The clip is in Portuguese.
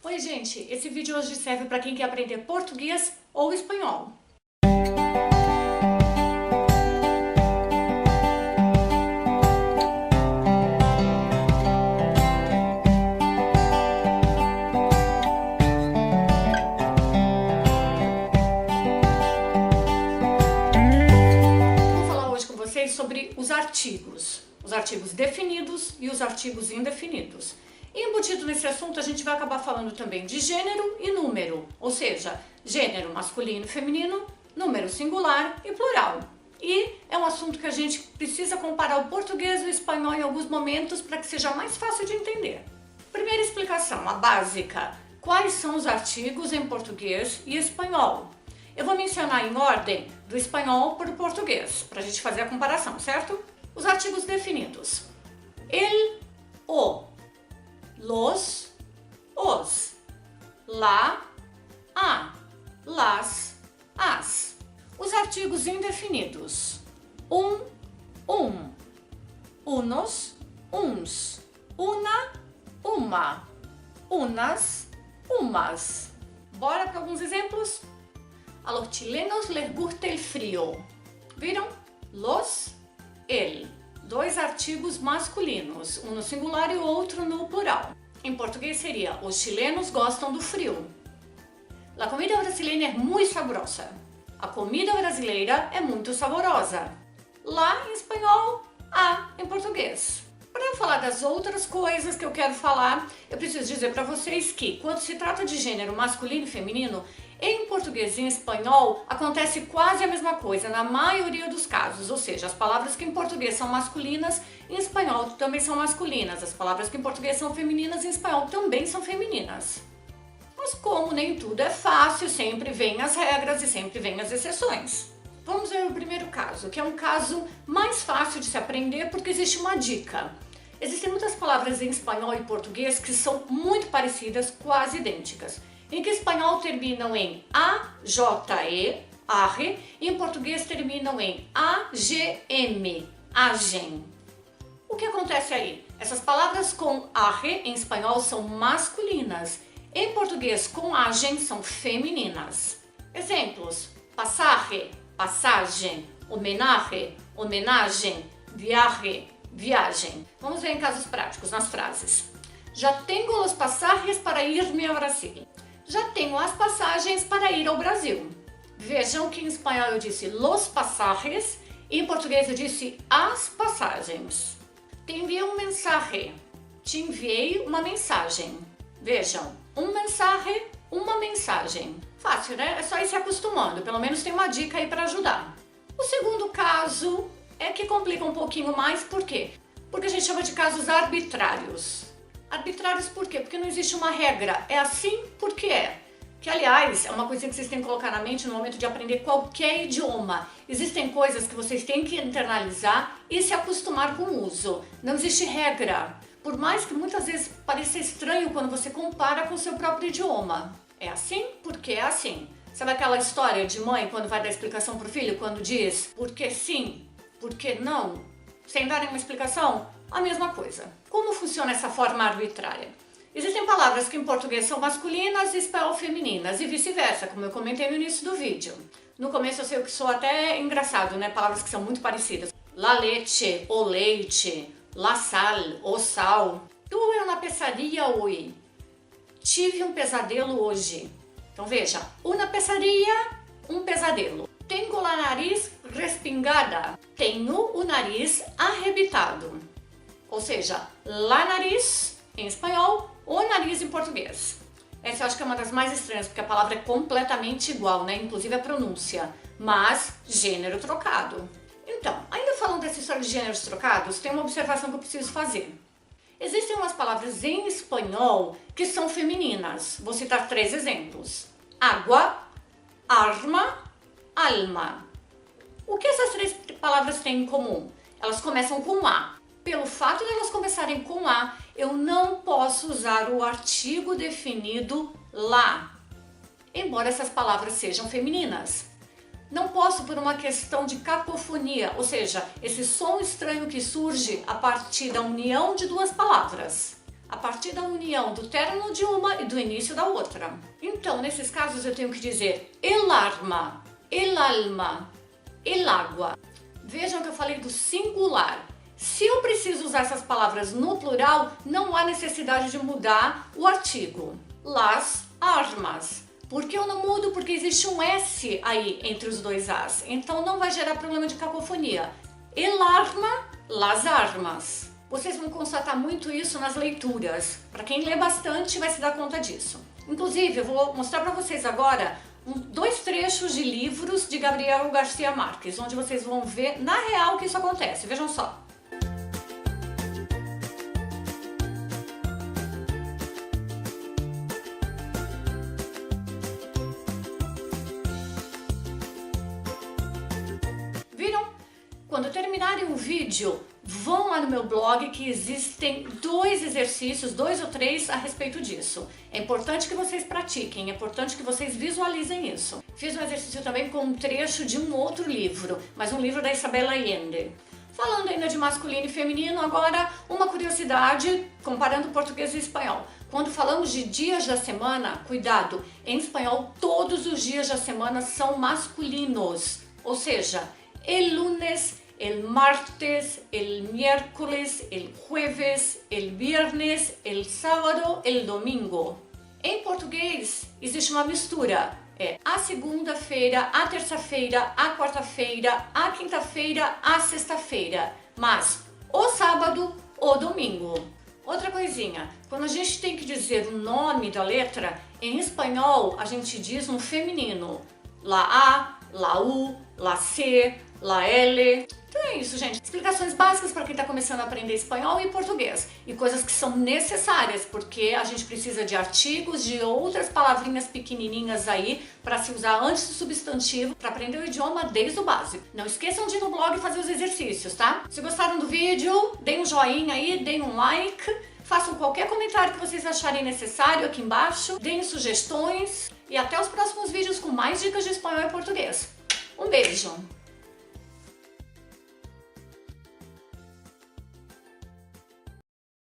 Oi gente, esse vídeo hoje serve para quem quer aprender português ou espanhol. Vou falar hoje com vocês sobre os artigos definidos e os artigos indefinidos. E embutido nesse assunto, a gente vai acabar falando também de gênero e número, ou seja, gênero masculino e feminino, número singular e plural. E é um assunto que a gente precisa comparar o português e o espanhol em alguns momentos para que seja mais fácil de entender. Primeira explicação, a básica. Quais são os artigos em português e espanhol? Eu vou mencionar em ordem do espanhol para o português, para a gente fazer a comparação, certo? Os artigos definidos. El, o. Los, os, la, a, las, as. Os artigos indefinidos. Um, unos, uns, una, uma, unas, umas. Bora para alguns exemplos? A los chilenos les gusta el frío. Viram? Los, el. Dois artigos masculinos, um no singular e o outro no plural. Em português seria, os chilenos gostam do frio. La comida brasileña é muito saborosa. A comida brasileira é muito saborosa. Lá em espanhol, a em português. Para eu falar das outras coisas que eu quero falar, eu preciso dizer para vocês que, quando se trata de gênero masculino e feminino, em português e em espanhol acontece quase a mesma coisa na maioria dos casos, ou seja, as palavras que em português são masculinas, em espanhol também são masculinas, as palavras que em português são femininas, em espanhol também são femininas. Mas como nem tudo é fácil, sempre vêm as regras e sempre vêm as exceções. Vamos ver o primeiro caso, que é um caso mais fácil de se aprender porque existe uma dica. Existem muitas palavras em espanhol e português que são muito parecidas, quase idênticas. Em que em espanhol terminam em AJE, arre, e em português terminam em AGM, agem. O que acontece aí? Essas palavras com arre em espanhol são masculinas, em português com agem são femininas. Exemplos: passarre, passagem, homenagem, homenagem, viaje, viagem. Vamos ver em casos práticos, nas frases. Já tenho os pasajes para ir-me ao Brasil. Já tenho as passagens para ir ao Brasil. Vejam que em espanhol eu disse los pasajes e em português eu disse as passagens. Te enviei um mensaje. Te enviei uma mensagem. Vejam, um mensaje, uma mensagem. Fácil, né? É só ir se acostumando. Pelo menos tem uma dica aí para ajudar. O segundo caso é que complica um pouquinho mais. Por quê? Porque a gente chama de casos arbitrários. Arbitrários por quê? Porque não existe uma regra. É assim porque é. Que, aliás, é uma coisa que vocês têm que colocar na mente no momento de aprender qualquer idioma. Existem coisas que vocês têm que internalizar e se acostumar com o uso. Não existe regra. Por mais que muitas vezes pareça estranho quando você compara com o seu próprio idioma. É assim porque é assim. Sabe aquela história de mãe quando vai dar explicação para o filho? Quando diz por que sim, por que não? Sem dar nenhuma explicação? A mesma coisa. Como funciona essa forma arbitrária? Existem palavras que em português são masculinas e em espanhol femininas e vice-versa, como eu comentei no início do vídeo. No começo eu sei que sou até engraçado, né? Palavras que são muito parecidas. La leche, o leite, la sal, o sal. Tuve uma pesadilla hoje. Tive um pesadelo hoje. Então veja, uma pesadilla, um pesadelo. Tenho a nariz respingada. Tenho o nariz arrebitado. Ou seja, la nariz em espanhol, o nariz em português. Essa eu acho que é uma das mais estranhas, porque a palavra é completamente igual, né? Inclusive a pronúncia, mas gênero trocado. Então, ainda falando dessa história de gêneros trocados, tem uma observação que eu preciso fazer. Existem umas palavras em espanhol que são femininas. Vou citar 3 exemplos. Água, arma, alma. O que essas 3 palavras têm em comum? Elas começam com A. Pelo fato de elas começarem com A, eu não posso usar o artigo definido lá, embora essas palavras sejam femininas. Não posso por uma questão de cacofonia, ou seja, esse som estranho que surge a partir da união de 2 palavras. a partir da união do término de uma e do início da outra. Então, nesses casos, eu tenho que dizer el arma, el alma, el agua. Vejam que eu falei do singular. Se eu preciso usar essas palavras no plural, não há necessidade de mudar o artigo. Las armas. Por que eu não mudo? Porque existe um S aí entre os dois As. Então não vai gerar problema de cacofonia. El arma, las armas. Vocês vão constatar muito isso nas leituras. Para quem lê bastante vai se dar conta disso. Inclusive, eu vou mostrar para vocês agora dois trechos de livros de Gabriel Garcia Marques, onde vocês vão ver na real que isso acontece. Vejam só. Viram? Quando terminarem o vídeo, vão lá no meu blog que existem 2 exercícios, 2 ou 3 a respeito disso. É importante que vocês pratiquem, é importante que vocês visualizem isso. Fiz um exercício também com um trecho de um outro livro, mas um livro da Isabel Allende. Falando ainda de masculino e feminino, agora uma curiosidade comparando português e espanhol. Quando falamos de dias da semana, cuidado, em espanhol todos os dias da semana são masculinos, ou seja, el lunes, el martes, el miércoles, el jueves, el viernes, el sábado, el domingo. Em português existe uma mistura. É a segunda-feira, a terça-feira, a quarta-feira, a quinta-feira, a sexta-feira. Mas o sábado, o domingo. Outra coisinha, quando a gente tem que dizer o nome da letra, em espanhol a gente diz no feminino. La A, la U, la C, la L. Então é isso, gente. Explicações básicas para quem está começando a aprender espanhol e português. E coisas que são necessárias, porque a gente precisa de artigos, de outras palavrinhas pequenininhas aí para se usar antes do substantivo, para aprender o idioma desde o básico. Não esqueçam de ir no blog fazer os exercícios, tá? Se gostaram do vídeo, deem um joinha aí, deem um like, façam qualquer comentário que vocês acharem necessário aqui embaixo, deem sugestões e até os próximos vídeos com mais dicas de espanhol e português. Um beijo!